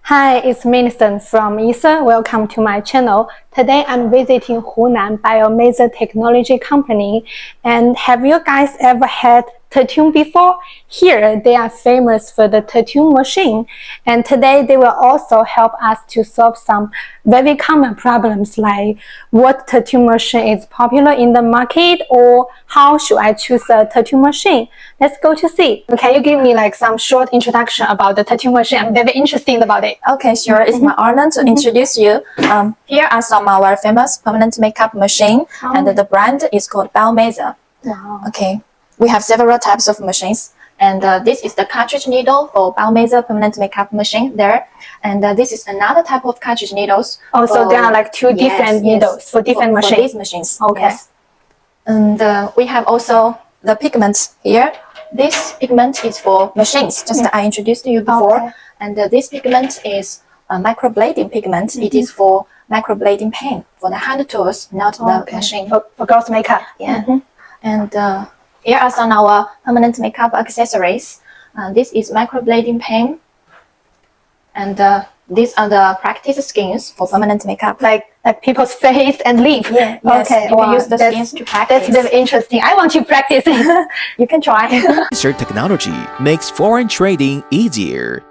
Hi, it's Millicent from Ecer. Welcome to my channel. Today I'm visiting Hunan by a major technology company. And have you guys ever had tattoo before? Here they are famous for the tattoo machine. And today they will also help us to solve some very common problems like what tattoo machine is popular in the market or how should I choose a tattoo machine. Let's go to see. Can you give me like some short introduction about the tattoo machine? I'm very interested about it. Okay, sure. It's my honor to introduce you. Here are some of our famous permanent makeup machine, and the brand is called meso. Wow. Okay, we have several types of machines, and this is the cartridge needle for meso permanent makeup machine there, and this is another type of cartridge needles. Oh, so there are like two different needles for different machines. For these machines. Okay. Yes. And we have also the pigments here. This pigment is for machines, just I introduced to you before. Okay. And this pigment is a microblading pigment. It is for microblading pen, for the hand tools, not the machine. For girls' makeup. Yeah. And here are some of our permanent makeup accessories. This is microblading pen. And these are the practice skins for permanent makeup. Like people's face and lip. Yeah, yes. Okay. You can use the skins to practice. That's very interesting. I want to practice it. You can try. Ecer technology makes foreign trading easier.